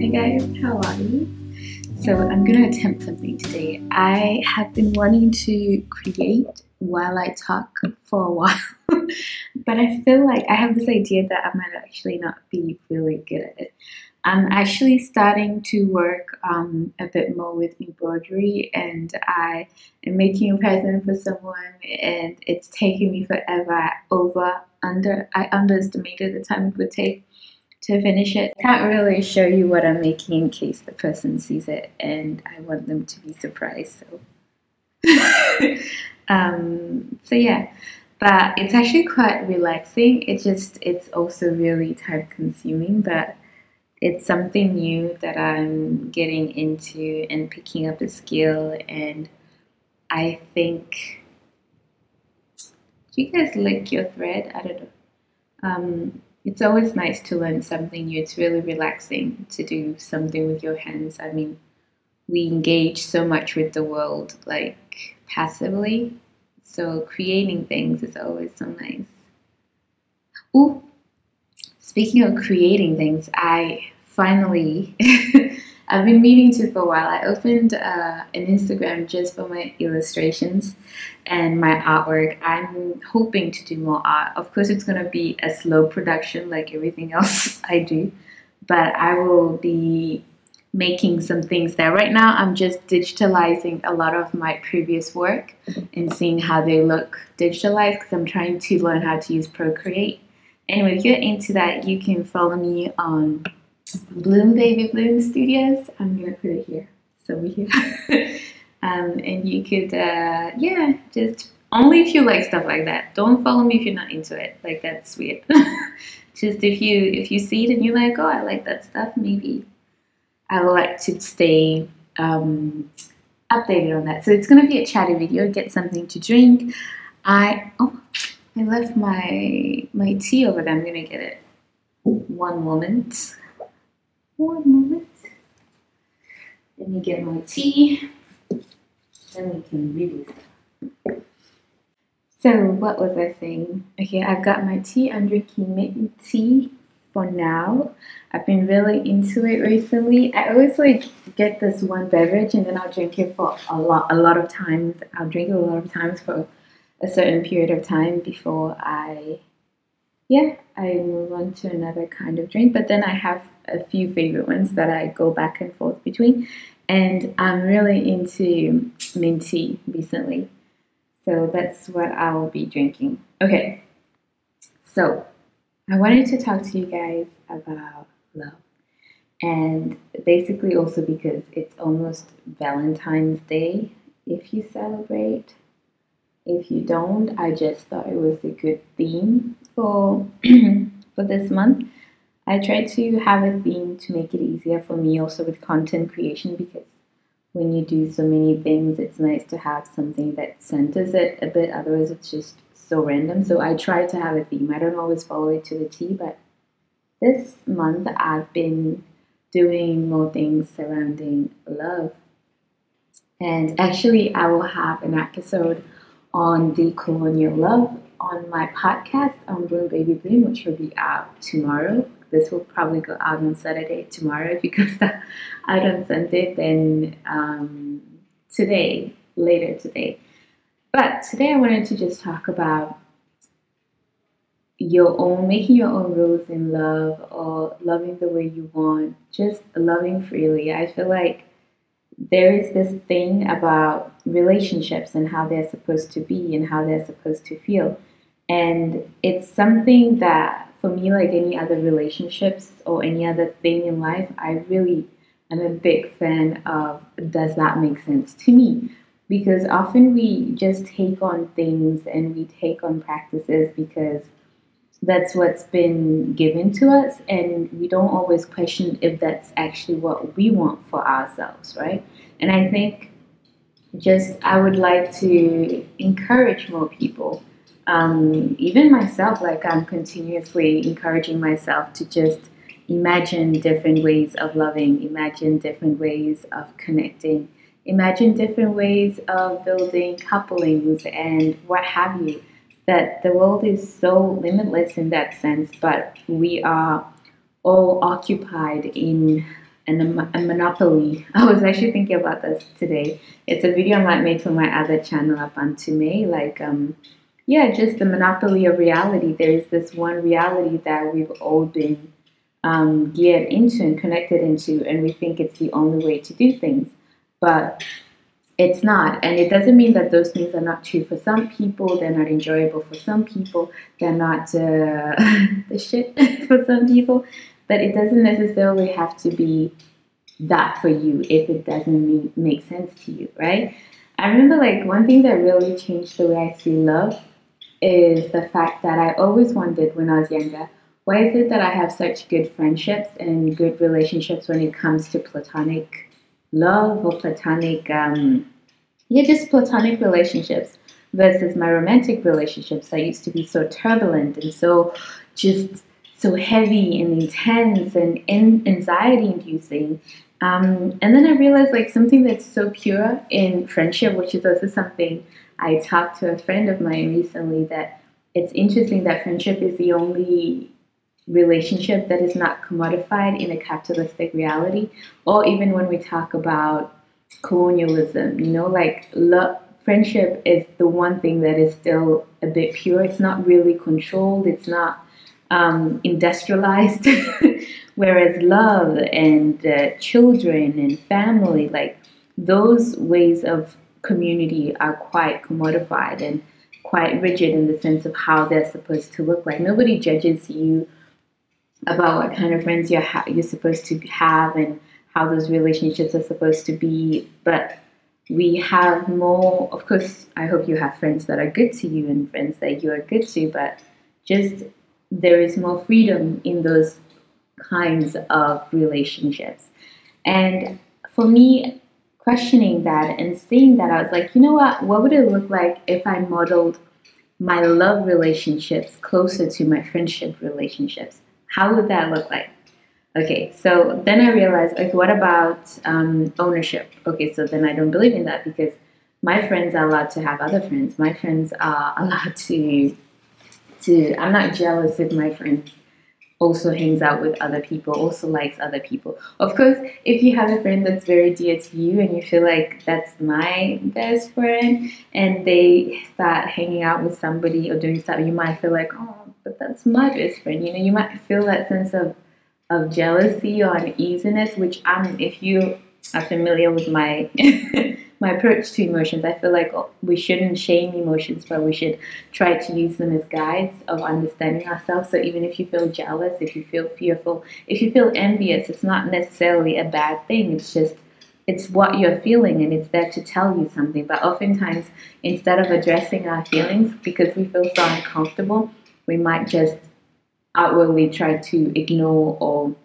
Hey guys, how are you? So I'm gonna attempt something today. I have been wanting to create while I talk for a while, but I feel like I have this idea that I might actually not be really good at it. I'm actually starting to work a bit more with embroidery, and I am making a present for someone, and it's taking me forever. I underestimated the time it would take to finish it. Can't really show you what I'm making in case the person sees it, and I want them to be surprised. So yeah, but it's actually quite relaxing. It's also really time consuming, but it's something new that I'm getting into and picking up a skill. And I think, do you guys lick your thread? I don't know. It's always nice to learn something new. It's really relaxing to do something with your hands. I mean, we engage so much with the world, like passively. So creating things is always so nice. Ooh, speaking of creating things, I finally, I've been meaning to for a while. I opened an Instagram just for my illustrations and my artwork. I'm hoping to do more art. Of course, it's going to be a slow production like everything else I do, but I will be making some things there. Right now, I'm just digitalizing a lot of my previous work and seeing how they look digitalized because I'm trying to learn how to use Procreate. Anyway, if you're into that, you can follow me on Bloom Baby Bloom Studios. I'm gonna put it here, so here. And you could, yeah, just only if you like stuff like that. Don't follow me if you're not into it. Like that's weird. Just if you see it and you're like, oh, I like that stuff, maybe I would like to stay updated on that. So it's gonna be a chatty video. Get something to drink. I left my tea over there. I'm gonna get it. One moment. Let me get my tea. Then we can read it. So what was I saying? Okay, I've got my tea. I'm drinking mint tea for now. I've been really into it recently. I always like get this one beverage and then I'll drink it for a lot of times. I'll drink it a lot of times for a certain period of time before I move on to another kind of drink. But then I have a few favorite ones that I go back and forth between. And I'm really into mint tea recently. So that's what I will be drinking. Okay, so I wanted to talk to you guys about love. And basically also because it's almost Valentine's Day if you celebrate. If you don't, I just thought it was a good theme for for this month. I try to have a theme to make it easier for me also with content creation because when you do so many things, it's nice to have something that centers it a bit. Otherwise, it's just so random. So I try to have a theme. I don't always follow it to the T, but this month I've been doing more things surrounding love. And actually, I will have an episode on the colonial love on my podcast on Bloom Baby Bloom, which will be out tomorrow. This will probably go out on Saturday tomorrow. If you can start out on Sunday, then later today. But today I wanted to just talk about making your own rules in love or loving the way you want, just loving freely. I feel like there is this thing about relationships and how they're supposed to be and how they're supposed to feel. And it's something that, for me, like any other relationships or any other thing in life, I really am a big fan of does that make sense to me? Because often we just take on things and we take on practices because that's what's been given to us, and we don't always question if that's actually what we want for ourselves, right? And I think I would like to encourage more people, even myself, like I'm continuously encouraging myself to just imagine different ways of loving, imagine different ways of connecting, imagine different ways of building couplings and what have you. That the world is so limitless in that sense, but we are all occupied in and a monopoly. I was actually thinking about this today. It's a video I might make for my other channel up on Tume, like yeah, just the monopoly of reality. There is this one reality that we've all been geared into and connected into, and we think it's the only way to do things, but it's not. And it doesn't mean that those things are not true for some people. They're not enjoyable for some people. They're not the shit for some people. But it doesn't necessarily have to be that for you if it doesn't make sense to you, right? I remember like one thing that really changed the way I see love is the fact that I always wondered when I was younger, why is it that I have such good friendships and good relationships when it comes to platonic love or platonic, just platonic relationships versus my romantic relationships that used to be so turbulent and so just so heavy and intense and anxiety inducing. And then I realized like something that's so pure in friendship, which is also something I talked to a friend of mine recently, that it's interesting that friendship is the only relationship that is not commodified in a capitalistic reality, or even when we talk about colonialism, like friendship is the one thing that is still a bit pure. It's not really controlled. It's not industrialized. Whereas love and children and family, like those ways of community are quite commodified and quite rigid in the sense of how they're supposed to look like. Nobody judges you about what kind of friends you're supposed to have and how those relationships are supposed to be. But we have more, of course, I hope you have friends that are good to you and friends that you are good to, but just there is more freedom in those kinds of relationships. And for me, questioning that and seeing that, I was like, you know what would it look like if I modeled my love relationships closer to my friendship relationships? How would that look like? Okay, so then I realized, like, what about ownership? Okay, so then I don't believe in that, because my friends are allowed to have other friends. My friends are allowed to I'm not jealous if my friend also hangs out with other people, also likes other people. Of course, if you have a friend that's very dear to you and you feel like that's my best friend and they start hanging out with somebody or doing stuff, you might feel like, oh, but that's my best friend. You might feel that sense of jealousy or uneasiness, which if you are familiar with my my approach to emotions, I feel like we shouldn't shame emotions, but we should try to use them as guides of understanding ourselves. So even if you feel jealous, if you feel fearful, if you feel envious, it's not necessarily a bad thing. It's what you're feeling, and it's there to tell you something. But oftentimes, instead of addressing our feelings because we feel so uncomfortable, we might just outwardly try to ignore or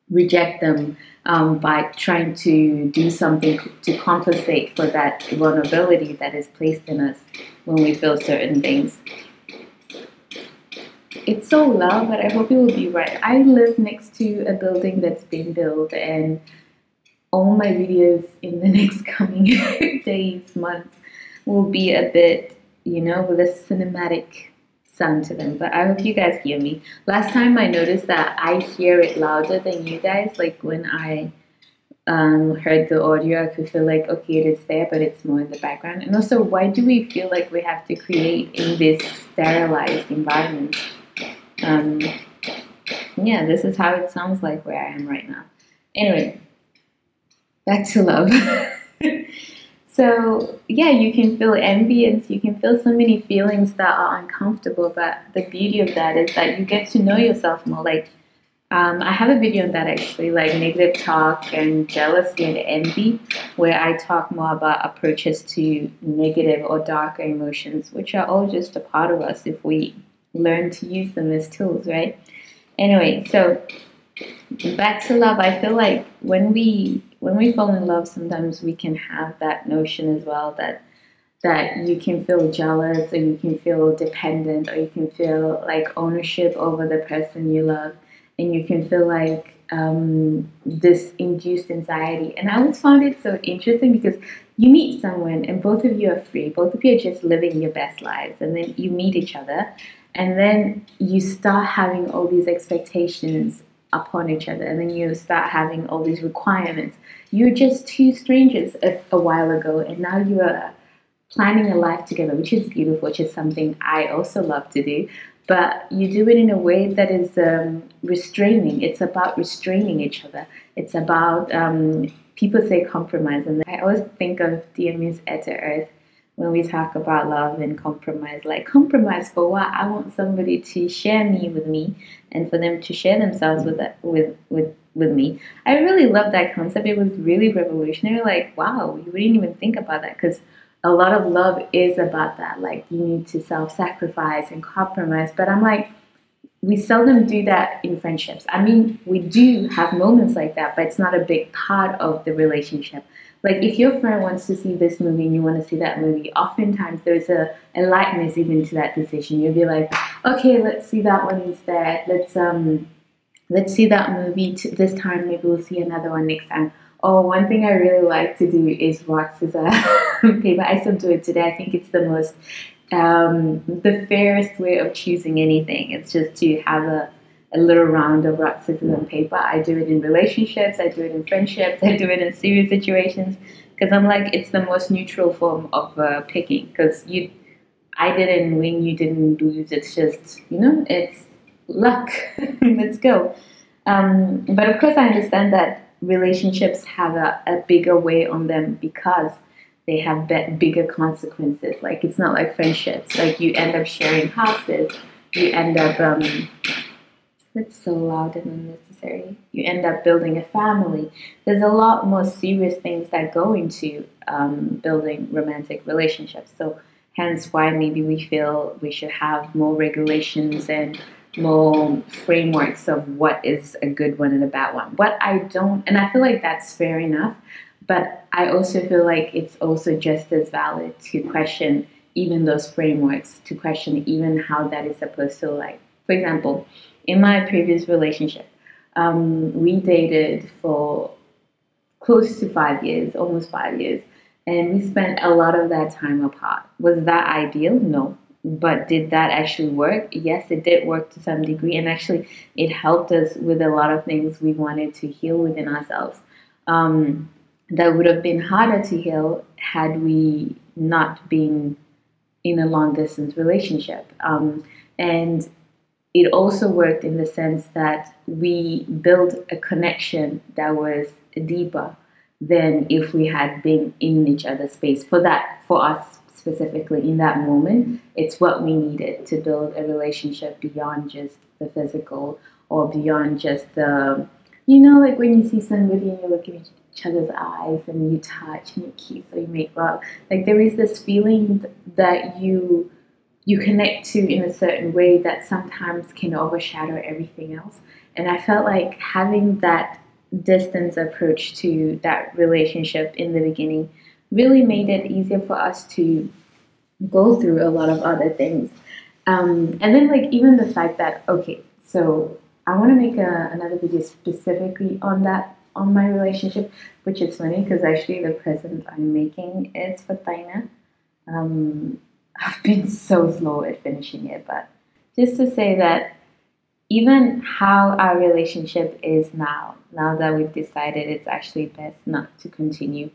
reject them by trying to do something to compensate for that vulnerability that is placed in us when we feel certain things. It's so loud, but I hope it will be right. I live next to a building that's being built, and all my videos in the next coming days, months, will be a bit, with a cinematic sound to them. But I hope you guys hear me. Last time I noticed that I hear it louder than you guys. Like when I heard the audio, I could feel like, okay, it is there, but it's more in the background. And also, why do we feel like we have to create in this sterilized environment? Yeah, this is how it sounds like where I am right now. Anyway, back to love. So, yeah, you can feel envy and you can feel so many feelings that are uncomfortable, but the beauty of that is that you get to know yourself more. Like, I have a video on that actually, like negative talk and jealousy and envy, where I talk more about approaches to negative or darker emotions, which are all just a part of us if we learn to use them as tools, right? Anyway, so back to love. I feel like when we fall in love, sometimes we can have that notion as well that you can feel jealous, or you can feel dependent, or you can feel like ownership over the person you love, and you can feel like this induced anxiety. And I always found it so interesting because you meet someone and both of you are free, both of you are just living your best lives, and then you meet each other, and then you start having all these expectations upon each other, and then you start having all these requirements. You're just two strangers a while ago, and now you are planning a life together, which is beautiful, which is something I also love to do. But you do it in a way that is restraining. It's about restraining each other. It's about, people say compromise, and I always think of Dear Miss Etta Earth when we talk about love and compromise. Like, compromise for what? I want somebody to share me with me, and for them to share themselves with me. I really love that concept. It was really revolutionary. Like, wow, you wouldn't even think about that, because a lot of love is about that. Like, you need to self-sacrifice and compromise. But I'm like, we seldom do that in friendships. I mean, we do have moments like that, but it's not a big part of the relationship. Like, if your friend wants to see this movie and you want to see that movie, oftentimes there's a lightness even to that decision. You'll be like, okay, let's see that one instead. Let's see that movie this time. Maybe we'll see another one next time. Oh, one thing I really like to do is rock, scissors, paper. I still do it today. I think it's the fairest way of choosing anything. It's just to have a little round of rock, scissors, and paper. I do it in relationships. I do it in friendships. I do it in serious situations, because I'm like, it's the most neutral form of picking. Because I didn't win, you didn't lose. It's just, it's luck. Let's go. But of course, I understand that relationships have a bigger weight on them because they have bigger consequences. Like, it's not like friendships. Like, you end up sharing houses. You end up, it's so loud and unnecessary. You end up building a family. There's a lot more serious things that go into building romantic relationships. So hence why maybe we feel we should have more regulations and more frameworks of what is a good one and a bad one. What I don't, and I feel like that's fair enough, but I also feel like it's also just as valid to question even those frameworks, to question even how that is supposed to, like, for example, in my previous relationship, we dated for close to 5 years, almost 5 years, and we spent a lot of that time apart. Was that ideal? No. But did that actually work? Yes, it did work to some degree, and actually it helped us with a lot of things we wanted to heal within ourselves. That would have been harder to heal had we not been in a long distance relationship. And it also worked in the sense that we built a connection that was deeper than if we had been in each other's space. For us specifically in that moment, it's what we needed to build a relationship beyond just the physical, or beyond just the, like when you see somebody and you look in each other's eyes and you touch and you kiss or you make love. Like, there is this feeling that you connect to in a certain way that sometimes can overshadow everything else. And I felt like having that distance approach to that relationship in the beginning really made it easier for us to go through a lot of other things. And then, like, even the fact that, okay, so I want to make another video specifically on that, on my relationship, which is funny because actually the present I'm making is for Taina. I've been so slow at finishing it, but just to say that even how our relationship is now that we've decided it's actually best not to continue,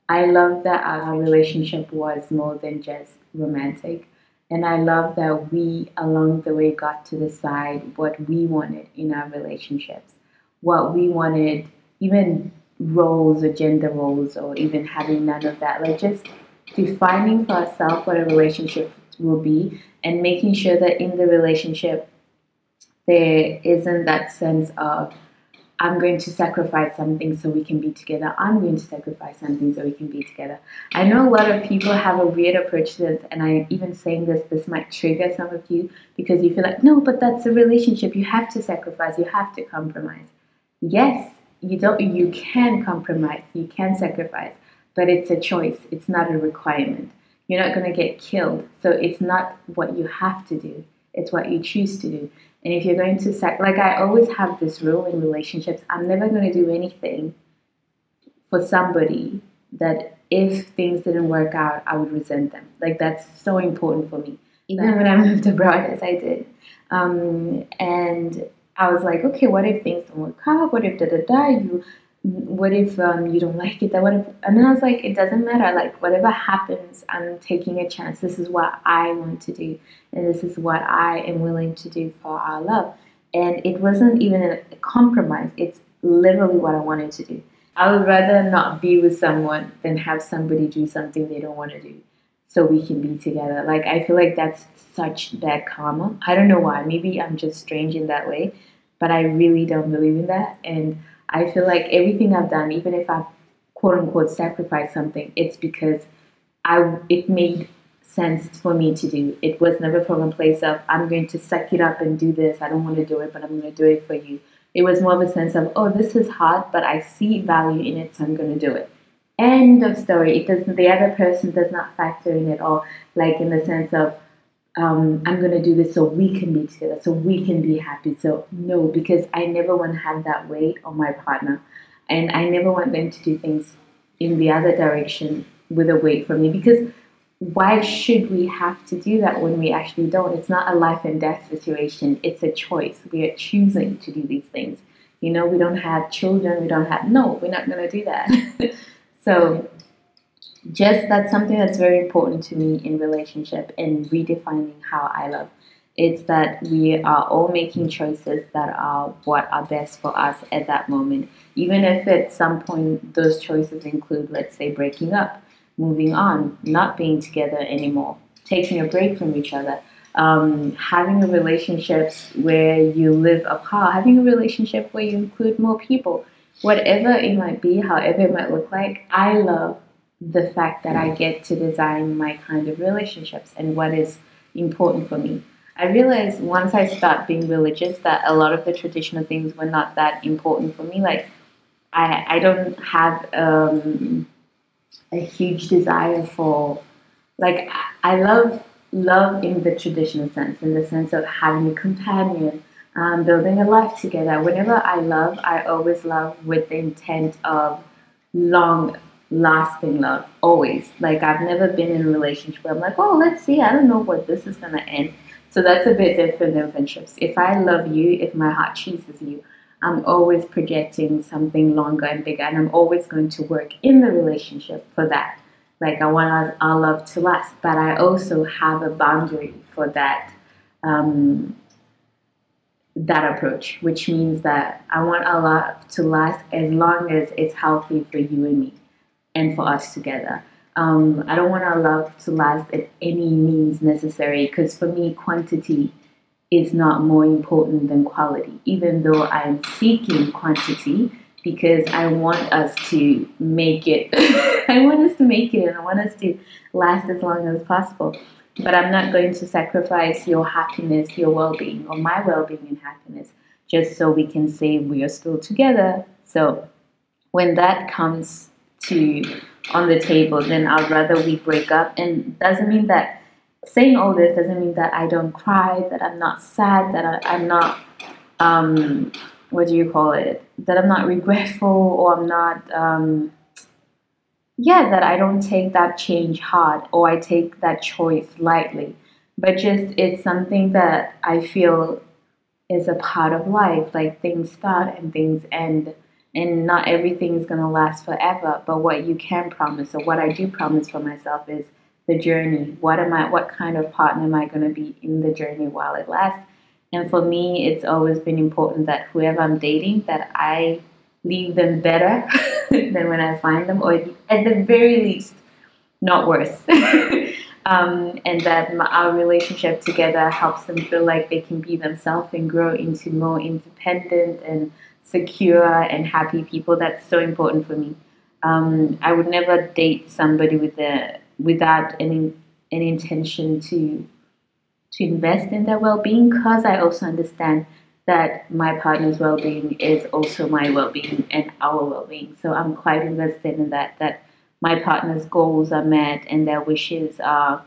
I love that our relationship was more than just romantic. And I love that we, along the way, got to decide what we wanted in our relationships, what we wanted, even roles or gender roles, or even having none of that. Like, just defining for ourselves what a relationship will be, and making sure that in the relationship there isn't that sense of, I'm going to sacrifice something so we can be together. I'm going to sacrifice something so we can be together. I know a lot of people have a weird approach to this, and I'm even saying this might trigger some of you because you feel like, no, but that's a relationship. You have to sacrifice. You have to compromise. Yes, you can compromise. You can sacrifice, but it's a choice. It's not a requirement. You're not going to get killed. So it's not what you have to do. It's what you choose to do. And if you're going to like, I always have this rule in relationships, I'm never going to do anything for somebody that if things didn't work out, I would resent them. Like, that's so important for me. Even when I moved abroad, as I did. And I was like, okay, what if things don't work out? What if da da da? What if you don't like it? That what if? And then I was like, it doesn't matter. Like whatever happens, I'm taking a chance. This is what I want to do, and this is what I am willing to do for our love. And it wasn't even a compromise. It's literally what I wanted to do. I would rather not be with someone than have somebody do something they don't want to do so we can be together. Like, I feel like that's such bad karma. I don't know why. Maybe I'm just strange in that way, but I really don't believe in that. And I feel like everything I've done, even if I've quote unquote sacrificed something, it's because it made sense for me to do. It was never from a place of I'm going to suck it up and do this. I don't want to do it, but I'm going to do it for you. It was more of a sense of, oh, this is hard, but I see value in it, so I'm going to do it. End of story. It doesn't. The other person does not factor in at all. Like in the sense of, I'm going to do this so we can be together, so we can be happy. So no, because I never want to have that weight on my partner, and I never want them to do things in the other direction with a weight for me. Because why should we have to do that when we actually don't? It's not a life and death situation. It's a choice. We are choosing to do these things. We don't have children. We don't have, no, we're not going to do that. So just that's something that's very important to me in relationship and redefining how I love. It's that we are all making choices that are what are best for us at that moment. Even if at some point those choices include, let's say, breaking up, moving on, not being together anymore, taking a break from each other, having a relationship where you live apart, having a relationship where you include more people, whatever it might be, however it might look like. I love the fact that I get to design my kind of relationships and what is important for me. I realized once I start being religious that a lot of the traditional things were not that important for me. Like I don't have a huge desire for, like, I love in the traditional sense, in the sense of having a companion, building a life together. Whenever I always love with the intent of long lasting love, always. Like, I've never been in a relationship where I'm like, oh, let's see, I don't know what this is going to end. So that's a bit different than friendships. If I love you, if my heart chooses you, I'm always projecting something longer and bigger, and I'm always going to work in the relationship for that. Like, I want our love to last, but I also have a boundary for um, that approach, which means that I want our love to last as long as it's healthy for you and me and for us together. I don't want our love to last at any means necessary, because for me, quantity is not more important than quality, even though I am seeking quantity because I want us to make it. I want us to make it, and I want us to last as long as possible. But I'm not going to sacrifice your happiness, your well-being, or my well-being and happiness just so we can say we are still together. So when that comes to on the table, then I'd rather we break up. And doesn't mean that saying all this doesn't mean that I don't cry, that I'm not sad, that I'm not what do you call it? That I'm not regretful, or I'm not that I don't take that change hard, or I take that choice lightly. But just it's something that I feel is a part of life. Like, things start and things end, and not everything is going to last forever. But what you can promise, or what I do promise for myself, is the journey. What kind of partner am I going to be in the journey while it lasts? And for me, it's always been important that whoever I'm dating, that I leave them better than when I find them, or at the very least, not worse. And that our relationship together helps them feel like they can be themselves and grow into more independent and secure and happy people. That's so important for me. I would never date somebody without an intention to invest in their well-being, because I also understand that my partner's well-being is also my well-being and our well-being. So I'm quite invested in that my partner's goals are met and their wishes are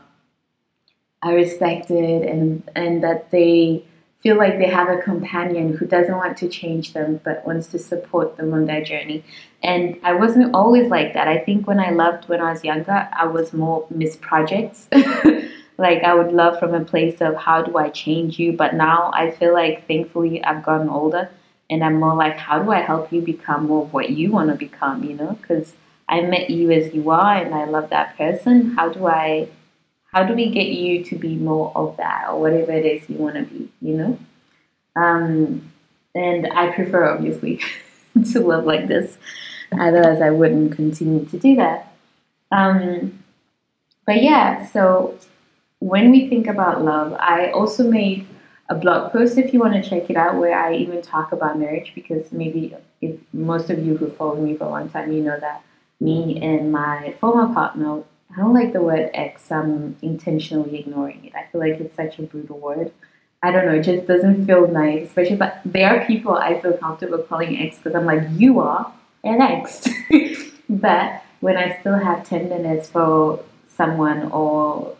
respected, and that they feel like they have a companion who doesn't want to change them but wants to support them on their journey. And I wasn't always like that. I think when I was younger, I was more Miss Projects. Like, I would love from a place of how do I change you? But now I feel like, thankfully, I've gotten older and I'm more like, how do I help you become more of what you want to become, you know? Because I met you as you are and I love that person. How do we get you to be more of that or whatever it is you want to be, you know? And I prefer, obviously, to love like this. Otherwise, I wouldn't continue to do that. But yeah, so when we think about love, I also made a blog post if you want to check it out where I even talk about marriage because maybe if most of you who followed me for a long time, you know that me and my former partner, I don't like the word ex. I'm intentionally ignoring it. I feel like it's such a brutal word. I don't know, it just doesn't feel nice, especially but there are people I feel comfortable calling ex because I'm like, you are an ex. But when I still have tenderness for someone or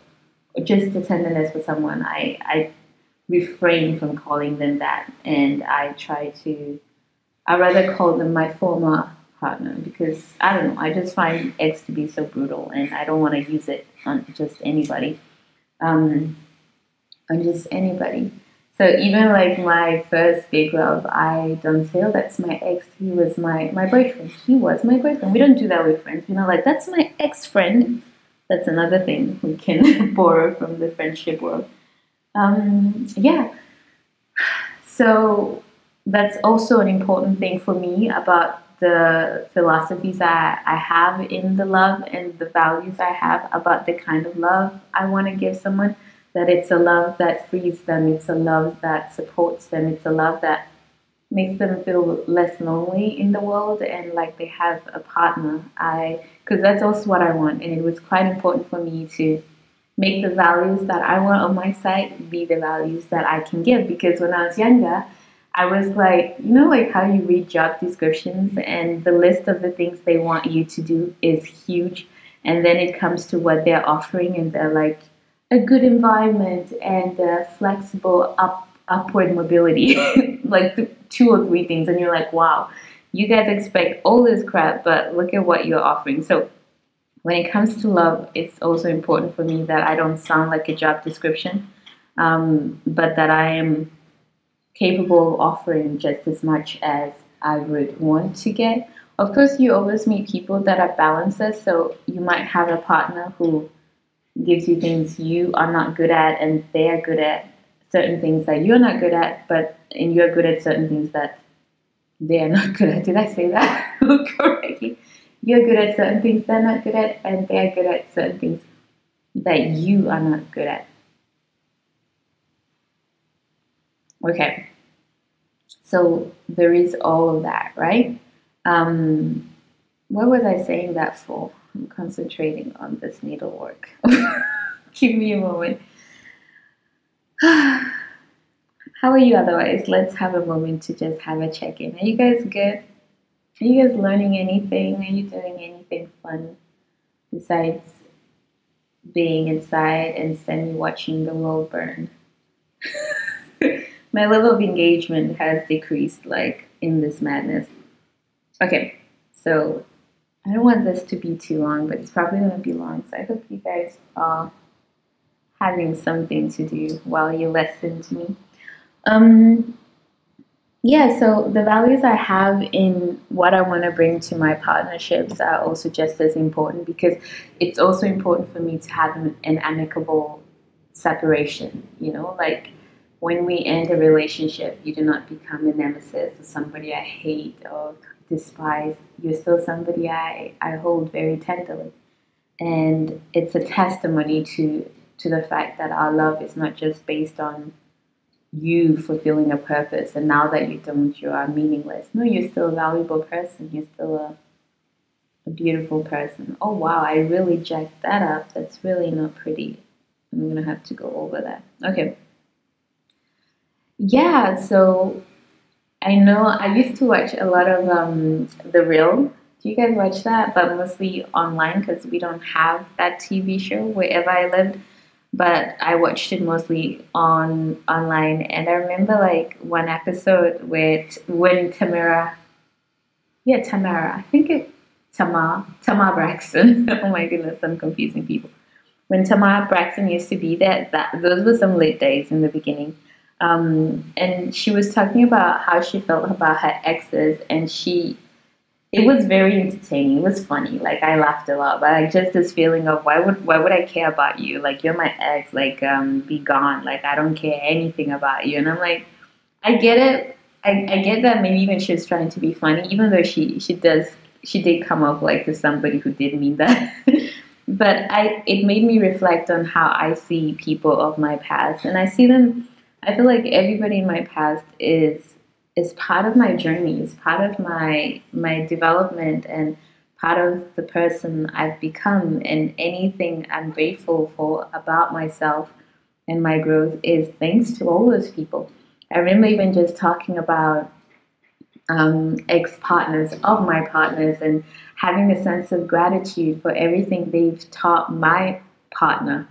just the tenderness for someone, I refrain from calling them that and I rather call them my former partner because I don't know, I just find ex to be so brutal and I don't want to use it on just anybody. On just anybody. So even like my first big love, I don't say, oh, that's my ex. He was my boyfriend. He was my boyfriend. We don't do that with friends. You know, like, that's my ex-friend. That's another thing we can borrow from the friendship world. Yeah. So that's also an important thing for me about the philosophies that I have in the love and the values I have about the kind of love I want to give someone. That it's a love that frees them, it's a love that supports them, it's a love that makes them feel less lonely in the world and like they have a partner. Because that's also what I want, and it was quite important for me to make the values that I want on my side be the values that I can give. Because when I was younger, I was like, you know, like how you read job descriptions and the list of the things they want you to do is huge, and then it comes to what they're offering, and they're like, a good environment and flexible upward mobility, like two or three things, and you're like, wow, you guys expect all this crap, but look at what you're offering. So when it comes to love, it's also important for me that I don't sound like a job description, but that I am capable of offering just as much as I would want to get. Of course, you always meet people that are balancers, so you might have a partner who gives you things you are not good at and they are good at certain things that you're not good at, and you're good at certain things that they are not good at. Did I say that correctly? You're good at certain things they're not good at, and they're good at certain things that you are not good at. Okay, so there is all of that, right? What was I saying that for? I'm concentrating on this needlework. Give me a moment. How are you otherwise? Let's have a moment to just have a check-in. Are you guys good? Are you guys learning anything? Are you doing anything fun besides being inside and semi-watching the world burn? My level of engagement has decreased, like, in this madness. Okay, so I don't want this to be too long, but it's probably going to be long. So I hope you guys are having something to do while you listen to me. Yeah, so the values I have in what I want to bring to my partnerships are also just as important because it's also important for me to have an amicable separation, you know, like when we end a relationship, you do not become a nemesis or somebody I hate or despise. You're still somebody I hold very tenderly. And it's a testimony to the fact that our love is not just based on you fulfilling a purpose, and now that you don't, you are meaningless. No, you're still a valuable person. You're still a beautiful person. Oh, wow, I really jacked that up. That's really not pretty. I'm going to have to go over that. Okay. Yeah, so I know I used to watch a lot of The Real. Do you guys watch that? But mostly online because we don't have that TV show wherever I lived. But I watched it mostly online, and I remember like one episode with when Tamara, I think it Tamar Braxton. Oh my goodness, I'm confusing people. when Tamara Braxton used to be there, those were some late days in the beginning. And she was talking about how she felt about her exes, and it was very entertaining. It was funny. Like, I laughed a lot, but like just this feeling of why would I care about you? Like, you're my ex. Like, be gone. Like, I don't care anything about you. And I'm like, I get it. I get that maybe even she was trying to be funny, even though she did come up like as somebody who did mean that. But it made me reflect on how I see people of my past, and I see them. I feel like everybody in my past is part of my journey, is part of my development, and part of the person I've become. And anything I'm grateful for about myself and my growth is thanks to all those people. I remember even just talking about ex-partners of my partners, and having a sense of gratitude for everything they've taught my partners,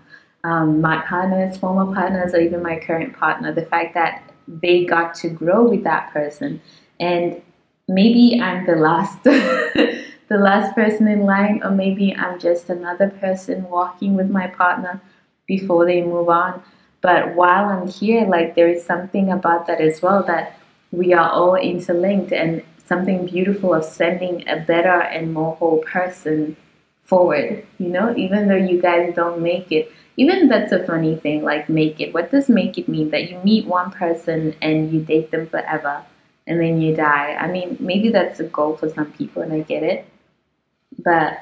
former partners, or even my current partner. The fact that they got to grow with that person, and maybe I'm the last, the last person in line, or maybe I'm just another person walking with my partner before they move on. But while I'm here, like, there is something about that as well, that we are all interlinked, and something beautiful of sending a better and more whole person forward, even though you guys don't make it. Even that's a funny thing, like, make it. What does make it mean? That you meet one person and you date them forever and then you die. I mean, maybe that's a goal for some people, and I get it. But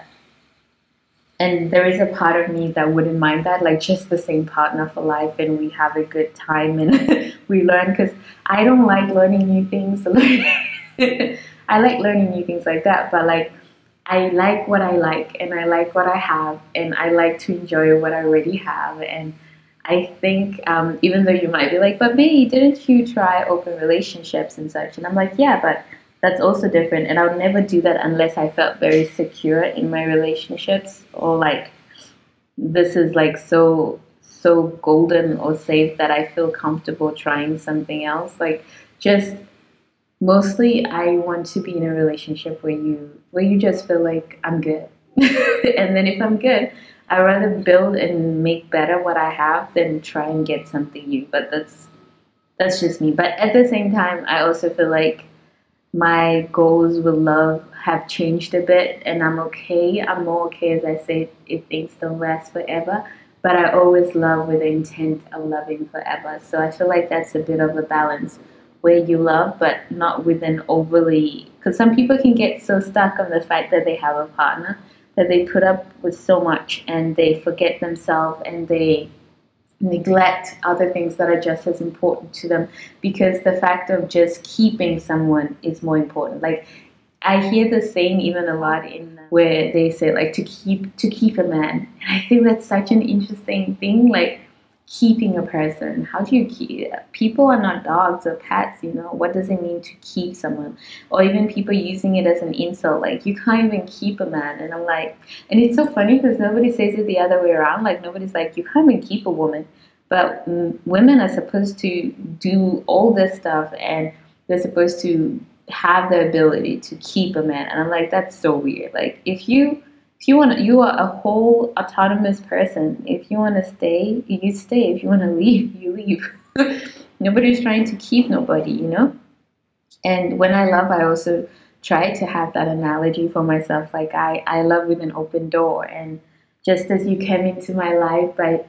and there is a part of me that wouldn't mind that, like, just the same partner for life, and we have a good time, and we learn, because I don't like learning new things. I like learning new things like that, but like, I like what I like, and I like what I have, and I like to enjoy what I already have. And I think, even though you might be like, but May, didn't you try open relationships and such? And I'm like, yeah, but that's also different. And I would never do that unless I felt very secure in my relationships, or like, this is like so golden or safe that I feel comfortable trying something else. Like, just mostly I want to be in a relationship where you just feel like I'm good. And then if I'm good, I'd rather build and make better what I have than try and get something new. But that's just me. But at the same time, I also feel like my goals with love have changed a bit, and I'm okay. I'm more okay, as I said, if things don't last forever. But I always love with the intent of loving forever. So I feel like that's a bit of a balance, where you love, but not with an overly. Because some people can get so stuck on the fact that they have a partner that they put up with so much, and they forget themselves, and they neglect other things that are just as important to them, because the fact of just keeping someone is more important. Like, I hear the saying even a lot in where they say, like, to keep a man, and I think that's such an interesting thing. Like, keeping a person, how do you keep people? Are not dogs or pets, what does it mean to keep someone? Or even people using it as an insult, like, you can't even keep a man. And I'm like, and it's so funny because nobody says it the other way around. Like, nobody's like, you can't even keep a woman. But women are supposed to do all this stuff, and they're supposed to have the ability to keep a man. And I'm like, that's so weird. Like, if you want, you are a whole autonomous person. If you want to stay, you stay. If you want to leave, you leave. Nobody's trying to keep nobody. And when I love, I also try to have that analogy for myself. Like, I love with an open door, and just as you came into my life by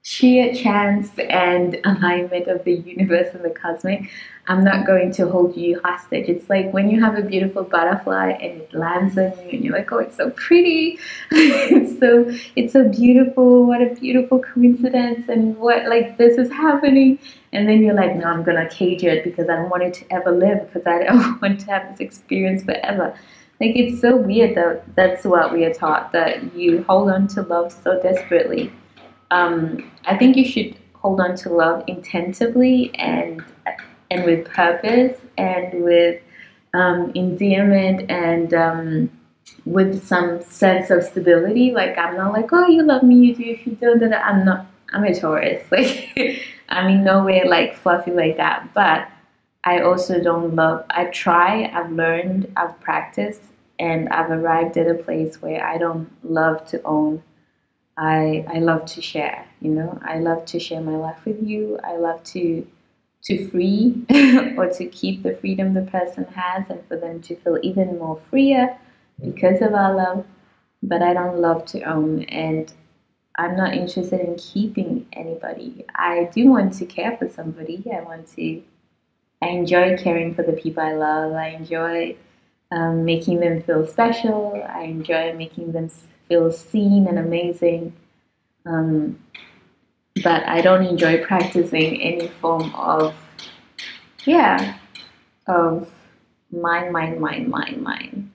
sheer chance and alignment of the universe and the cosmic, I'm not going to hold you hostage. It's like when you have a beautiful butterfly and it lands on you, and you're like, oh, it's so pretty. it's so beautiful. What a beautiful coincidence. And what, like, this is happening. And then you're like, no, I'm going to cage it because I don't want it to ever live, because I don't want to have this experience forever. Like, it's so weird that that's what we are taught, that you hold on to love so desperately. I think you should hold on to love intentively, and with purpose, and with endearment, and with some sense of stability. Like, I'm not like, oh, you love me, you do. If you don't, then I'm not. I'm a Taurus. Like, I'm in no way like fluffy like that. But I also don't love. I try. I've learned. I've practiced, and I've arrived at a place where I don't love to own I love to share, you know. I love to share my life with you. I love to free or to keep the freedom the person has and for them to feel even more freer because of our love. But I don't love to own, and I'm not interested in keeping anybody. I do want to care for somebody. I enjoy caring for the people I love. I enjoy making them feel special. I enjoy making them feel seen and amazing. Um, but I don't enjoy practicing any form of, yeah, of mine.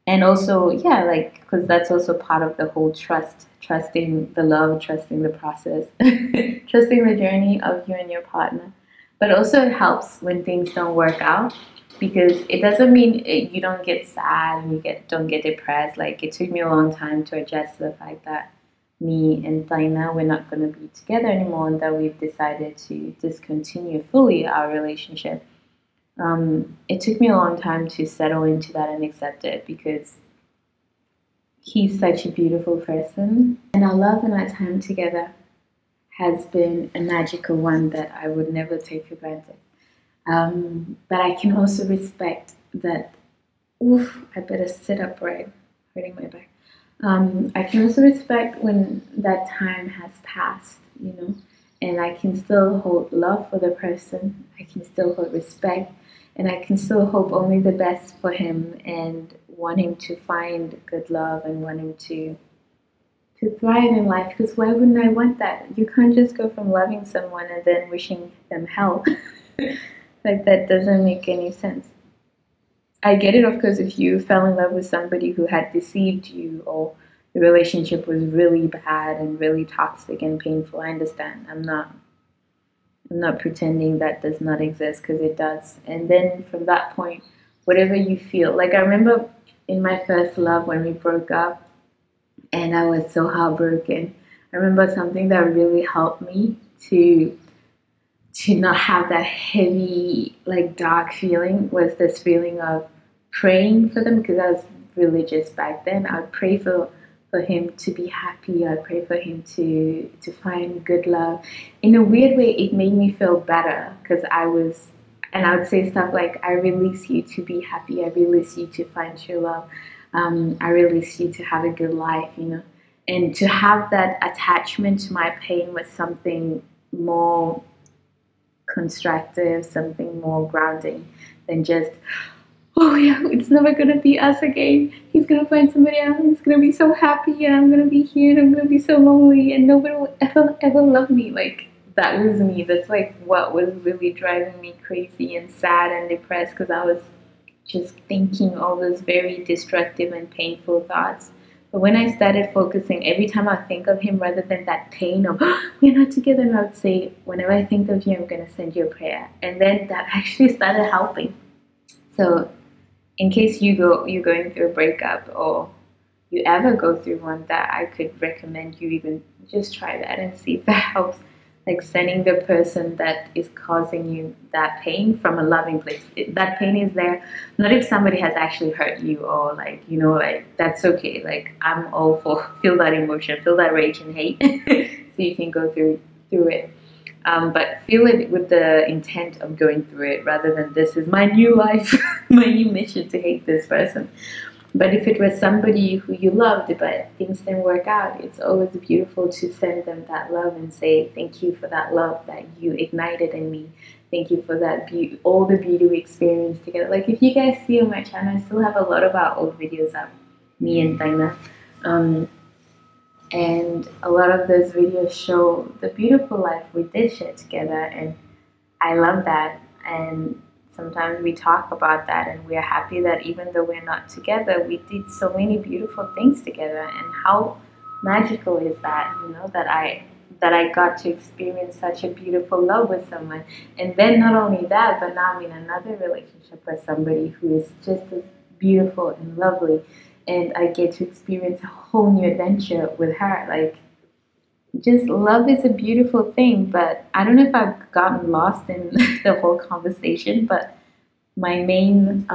And also, yeah, like, because that's also part of the whole trusting the love, trusting the process, trusting the journey of you and your partner. But also, it helps when things don't work out because it doesn't mean you don't get sad and don't get depressed. Like, it took me a long time to adjust to the fact that me and Taina, we're not going to be together anymore, and that we've decided to discontinue fully our relationship. It took me a long time to settle into that and accept it because he's such a beautiful person. And our love and our time together has been a magical one that I would never take for granted. But I can also respect that, oof, I better sit upright, hurting my back. I can also respect when that time has passed, you know, and I can still hold love for the person. I can still hold respect, and I can still hope only the best for him and want him to find good love and want him to thrive in life. Because why wouldn't I want that? You can't just go from loving someone and then wishing them hell. Like, that doesn't make any sense. I get it, of course, if you fell in love with somebody who had deceived you or the relationship was really bad and really toxic and painful. I understand. I'm not pretending that does not exist because it does. And then from that point, whatever you feel, like I remember in my first love when we broke up and I was so heartbroken. I remember something that really helped me to not have that heavy, like dark feeling was this feeling of praying for them because I was religious back then. I would pray for him to be happy. I pray for him to find good love. In a weird way, it made me feel better because I would say stuff like, I release you to be happy. I release you to find true love. I release you to have a good life, you know. And to have that attachment to my pain was something more constructive, something more grounding than just, oh yeah, it's never gonna be us again. He's gonna find somebody else. He's gonna be so happy, and I'm gonna be here, and I'm gonna be so lonely, and nobody will ever love me. Like, that was me. That's like what was really driving me crazy and sad and depressed because I was just thinking all those very destructive and painful thoughts. But when I started focusing, every time I think of him, rather than that pain of, oh, we're not together, I would say, whenever I think of you, I'm going to send you a prayer. And then that actually started helping. So in case you're going through a breakup or you ever go through one, that I could recommend you even just try that and see if that helps. Like, sending the person that is causing you that pain from a loving place. That pain is there, not if somebody has actually hurt you or like, you know, like, that's okay. Like, I'm all for feel that emotion, feel that rage and hate so you can go through it. But feel it with the intent of going through it rather than this is my new life, my new mission to hate this person. But if it was somebody who you loved but things didn't work out, it's always beautiful to send them that love and say, thank you for that love that you ignited in me. Thank you for that beauty, all the beauty we experienced together. Like, if you guys see on my channel, I still have a lot of our old videos up, me and Taina. And a lot of those videos show the beautiful life we did share together. And I love that. And sometimes we talk about that, and we're happy that even though we're not together, we did so many beautiful things together. And how magical is that, you know, that I got to experience such a beautiful love with someone. And then not only that, but now I'm in another relationship with somebody who is just as beautiful and lovely. And I get to experience a whole new adventure with her. Like, just love is a beautiful thing, but I don't know if I've gotten lost in the whole conversation, but my main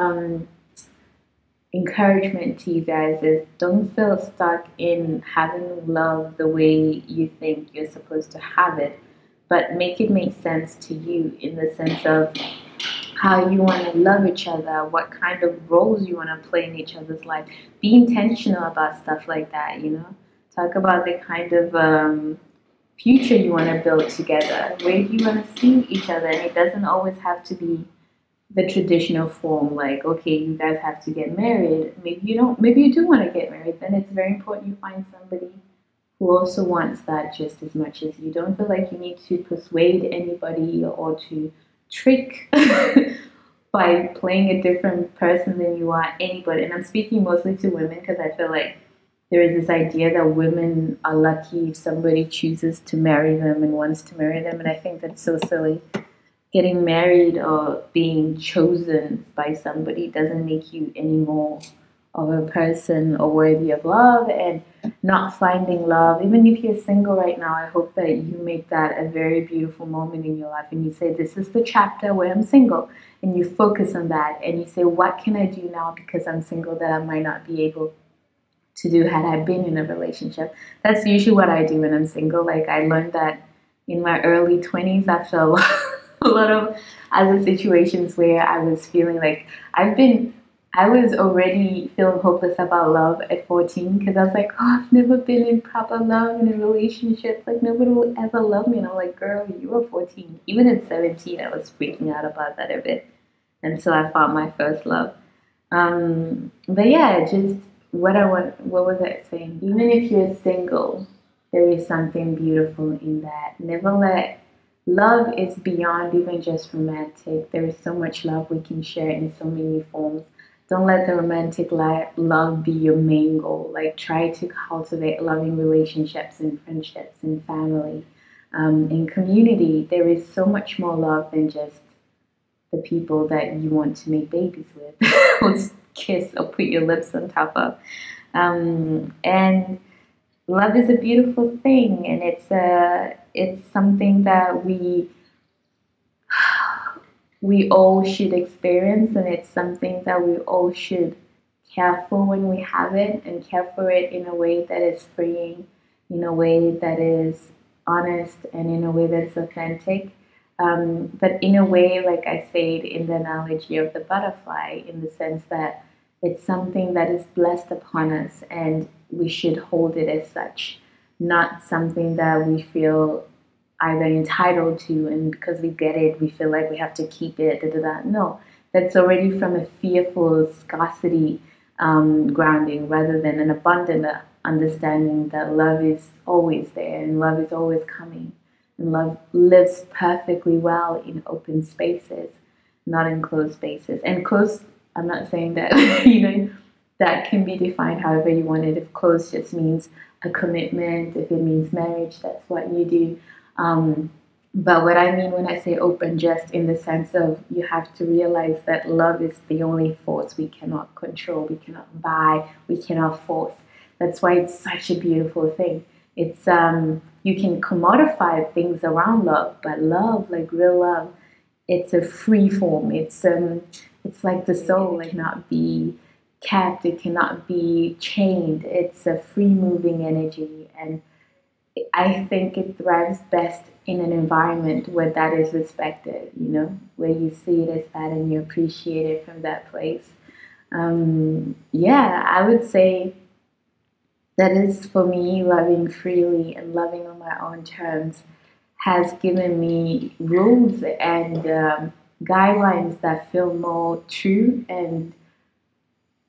encouragement to you guys is don't feel stuck in having love the way you think you're supposed to have it, but make it make sense to you in the sense of how you want to love each other, what kind of roles you want to play in each other's life. Be intentional about stuff like that, you know? Talk about the kind of future you want to build together. Where do you want to see each other? And it doesn't always have to be the traditional form, like, okay, you guys have to get married. Maybe you don't, maybe you do want to get married. Then it's very important you find somebody who also wants that just as much as you. Don't feel like you need to persuade anybody or to trick by playing a different person than you are anybody. And I'm speaking mostly to women because I feel like there is this idea that women are lucky if somebody chooses to marry them and wants to marry them. And I think that's so silly. Getting married or being chosen by somebody doesn't make you any more of a person or worthy of love. And not finding love, even if you're single right now, I hope that you make that a very beautiful moment in your life and you say, this is the chapter where I'm single, and you focus on that and you say, what can I do now because I'm single that I might not be able to do had I been in a relationship. That's usually what I do when I'm single. Like, I learned that in my early 20s after a lot of other situations where I was feeling like I was already feeling hopeless about love at 14 because I was like, oh, I've never been in proper love in a relationship. Like, nobody will ever love me. And I'm like, girl, you were 14. Even at 17, I was freaking out about that a bit. And so I found my first love. But yeah, just what was I saying? Even if you're single, there is something beautiful in that. Never let love is beyond even just romantic. There is so much love we can share in so many forms. Don't let the romantic love be your main goal. Like, try to cultivate loving relationships and friendships and family. In community, there is so much more love than just the people that you want to make babies with or kiss or put your lips on top of. And love is a beautiful thing, and it's something that we all should experience, and it's something that we all should care for when we have it, and care for it in a way that is freeing, in a way that is honest, and in a way that is authentic. But in a way, like I said in the analogy of the butterfly, in the sense that it's something that is blessed upon us and we should hold it as such, not something that we feel either entitled to, and because we get it, we feel like we have to keep it. Da, da, da. No, that's already from a fearful scarcity grounding rather than an abundant understanding that love is always there and love is always coming. And love lives perfectly well in open spaces, not in closed spaces. And closed, I'm not saying that, that can be defined however you want it. If closed just means a commitment, if it means marriage, that's what you do. But what I mean when I say open, just in the sense of you have to realize that love is the only force we cannot control, we cannot buy, we cannot force. That's why it's such a beautiful thing. It's you can commodify things around love, but love, like real love, it's a free form. It's like the soul, it cannot be capped, it cannot be chained. It's a free moving energy, and I think it thrives best in an environment where that is respected, where you see it as that and you appreciate it from that place. Yeah, I would say that is, for me, loving freely and loving on my own terms has given me rules and guidelines that feel more true and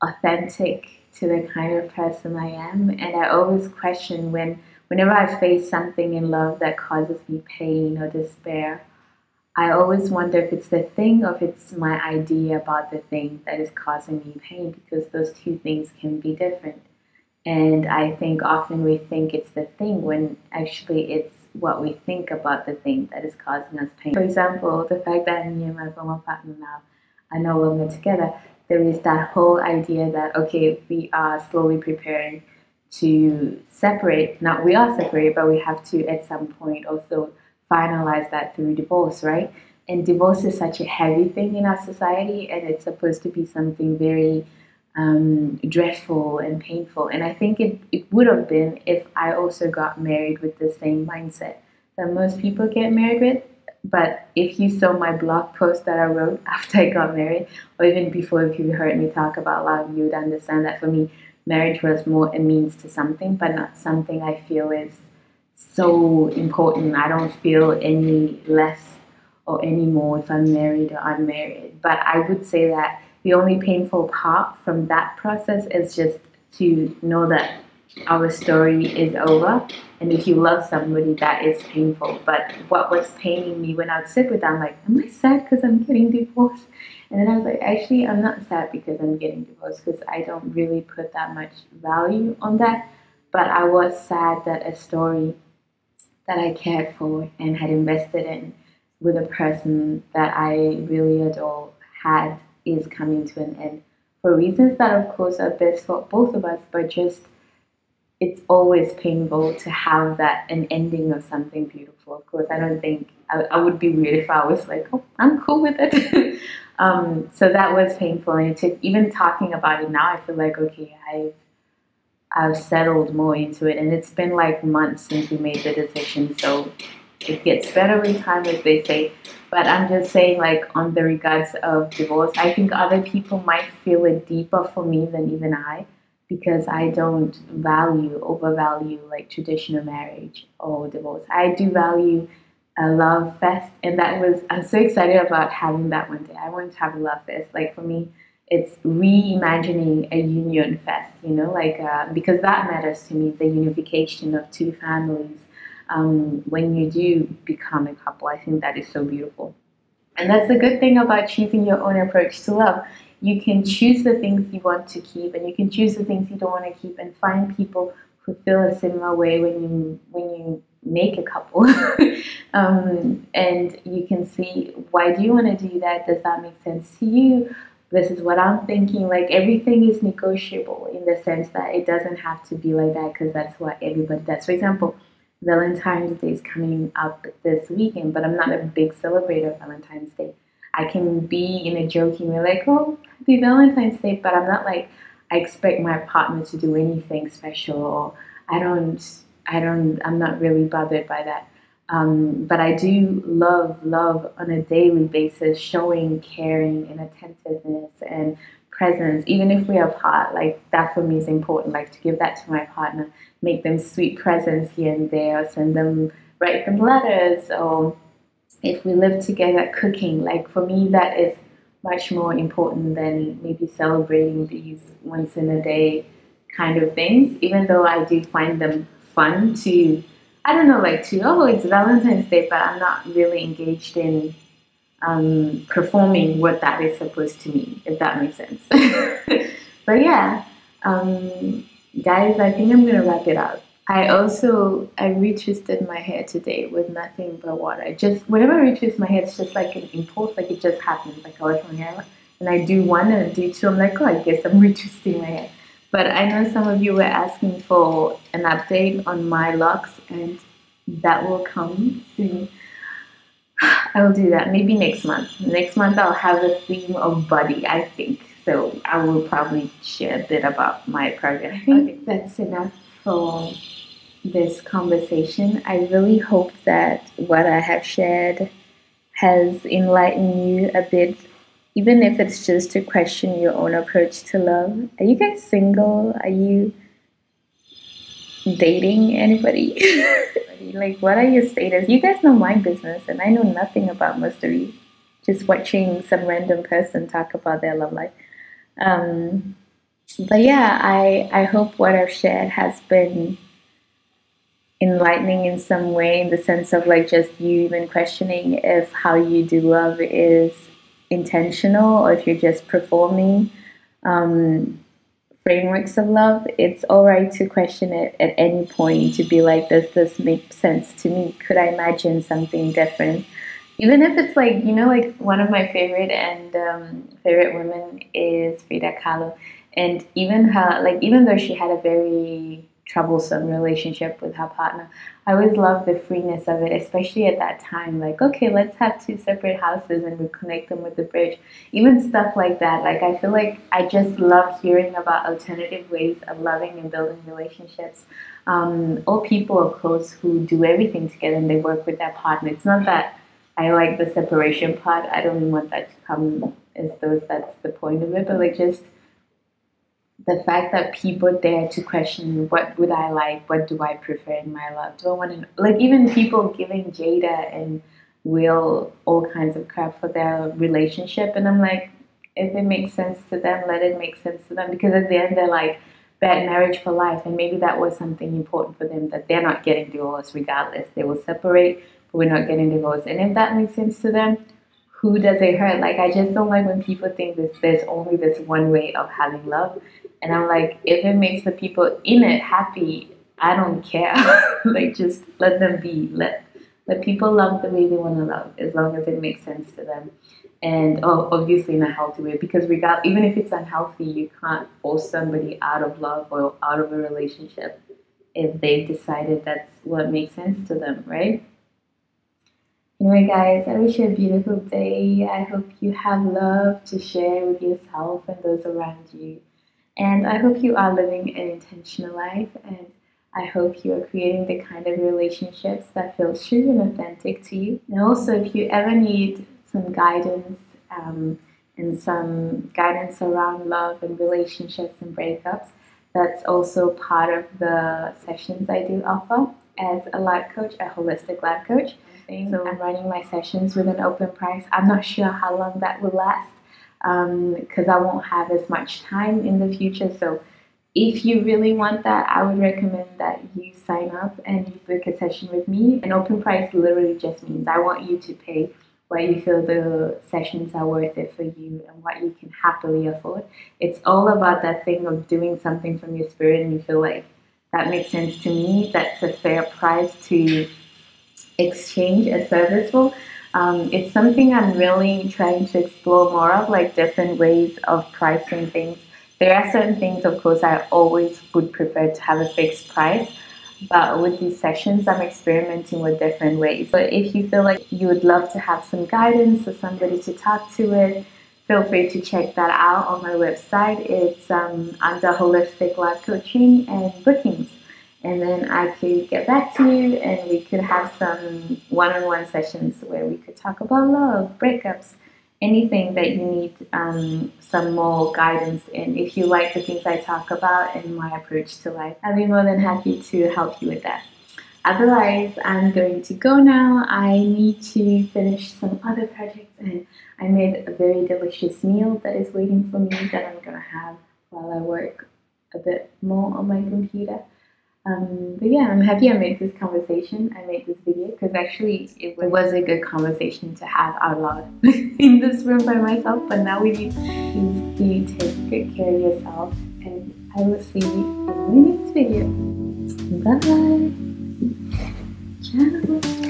authentic to the kind of person I am. And I always question whenever I face something in love that causes me pain or despair, I always wonder if it's the thing or if it's my idea about the thing that is causing me pain, because those two things can be different. And I think often we think it's the thing when actually it's what we think about the thing that is causing us pain. For example, the fact that me and my former partner now are no longer together, there is that whole idea that, okay, we are slowly preparing to separate. Now, we are separated, but we have to at some point also finalize that through divorce, right? And divorce is such a heavy thing in our society, and it's supposed to be something very dreadful and painful. And I think it would have been if I also got married with the same mindset that most people get married with. But if you saw my blog post that I wrote after I got married, or even before, if you heard me talk about love, you would understand that for me, marriage was more a means to something, but not something I feel is so important. I don't feel any less or any more if I'm married or unmarried. But I would say that the only painful part from that process is just to know that our story is over. And if you love somebody, that is painful. But what was paining me when I would sit with them, like, am I sad because I'm getting divorced? And then I was like, actually, I'm not sad because I'm getting divorced, because I don't really put that much value on that. But I was sad that a story that I cared for and had invested in with a person that I really adore is coming to an end for reasons that, of course, are best for both of us, but just it's always painful to have that an ending of something beautiful. Of course, I don't think I would be weird if I was like, oh, I'm cool with it. So that was painful, and it took, even talking about it now, I feel like, okay, I've settled more into it, and it's been like months since we made the decision, so it gets better with time, as they say. But I'm just saying, like, on the regards of divorce, I think other people might feel it deeper for me than even I, because I don't overvalue like traditional marriage or divorce. I do value a love fest, and I'm so excited about having that one day. I want to have a love fest. Like, for me, it's reimagining a union fest, because that matters to me, the unification of two families. When you do become a couple, I think that is so beautiful. And that's the good thing about choosing your own approach to love. You can choose the things you want to keep, and you can choose the things you don't want to keep, and find people who feel a similar way when you make a couple. And you can see, why do you want to do that? Does that make sense to you? This is what I'm thinking. Like, everything is negotiable in the sense that it doesn't have to be like that because that's what everybody does. For example, Valentine's Day is coming up this weekend, but I'm not a big celebrator of Valentine's Day. I can be in a joking way, like, oh, happy Valentine's Day, but I'm not like, I expect my partner to do anything special, or I'm not really bothered by that. But I do love on a daily basis, showing caring and attentiveness and presence, even if we are apart. Like, that for me is important, like, to give that to my partner, make them sweet presents here and there, or write them letters, or if we live together, cooking. Like, for me, that is much more important than maybe celebrating these once in a day kind of things, even though I do find them fun to, I don't know, like, oh, it's Valentine's Day, but I'm not really engaged in performing what that is supposed to mean, if that makes sense. But yeah, guys, I think I'm going to wrap it up. I retwisted my hair today with nothing but water. Just whenever I retwist my hair, it's just like an impulse, like it just happens. Like, I wash my hair and I do one and I do two. I'm like, oh, I guess I'm retwisting my hair. But I know some of you were asking for an update on my locks, and that will come soon. I will do that maybe next month. Next month I'll have a theme of body, I think. So I will probably share a bit about my progress. I think that's enough for this conversation. I really hope that what I have shared has enlightened you a bit, even if it's just to question your own approach to love. Are you guys single? Are you dating anybody? Like, what are your status? You guys know my business, and I know nothing about most of you. Just watching some random person talk about their love life. But yeah, I hope what I've shared has been enlightening in some way, in the sense of, like, just you even questioning if how you do love is intentional, or if you're just performing frameworks of love. It's all right to question it at any point, to be like, does this make sense to me? Could I imagine something different? Even if it's like, like, one of my favorite women is Frida Kahlo. And even her, like, even though she had a very troublesome relationship with her partner. I always loved the freeness of it, especially at that time. Like, okay, let's have 2 separate houses and we connect them with the bridge. Even stuff like that. Like, I feel like I just love hearing about alternative ways of loving and building relationships. Or people, of course, who do everything together and they work with their partner. It's not that I like the separation part. I don't want that to come as though that's the point of it, but like just the fact that people dare to question what would I like, what do I prefer in my love? Do I want to, like, even people giving Jada and Will all kinds of crap for their relationship, and I'm like, if it makes sense to them, let it make sense to them, because at the end they're like, bad marriage for life, and maybe that was something important for them, that they're not getting divorced regardless. They will separate, but we're not getting divorced. And if that makes sense to them, who does it hurt? Like, I just don't like when people think that there's only this one way of having love. And I'm like, if it makes the people in it happy, I don't care. Like, just let them be. Let people love the way they want to love, as long as it makes sense to them. And obviously in a healthy way, because even if it's unhealthy, you can't force somebody out of love or out of a relationship if they've decided that's what makes sense to them, right? Anyway, guys, I wish you a beautiful day. I hope you have love to share with yourself and those around you. And I hope you are living an intentional life, and I hope you are creating the kind of relationships that feel true and authentic to you. And also, if you ever need some guidance and some guidance around love and relationships and breakups, that's also part of the sessions I do offer as a life coach, a holistic life coach. So I'm running my sessions with an open price. I'm not sure how long that will last because I won't have as much time in the future. So if you really want that, I would recommend that you sign up and you book a session with me. An open price literally just means I want you to pay what you feel the sessions are worth it for you and what you can happily afford. It's all about that thing of doing something from your spirit and you feel like that makes sense to me. That's a fair price to exchange a service for. It's something I'm really trying to explore more of, like different ways of pricing things. There are certain things, of course, I always would prefer to have a fixed price, but with these sessions, I'm experimenting with different ways. But if you feel like you would love to have some guidance or somebody to talk to it, feel free to check that out on my website. It's under Holistic Life Coaching and Bookings. And then I could get back to you and we could have some one-on-one sessions where we could talk about love, breakups, anything that you need some more guidance in. If you like the things I talk about and my approach to life, I'll be more than happy to help you with that. Otherwise, I'm going to go now. I need to finish some other projects and I made a very delicious meal that is waiting for me that I'm going to have while I work a bit more on my computer. But yeah, I'm happy I made this conversation. I made this video because actually it was a good conversation to have out loud in this room by myself. But now we need to take good care of yourself, and I will see you in the next video. Bye. Ciao.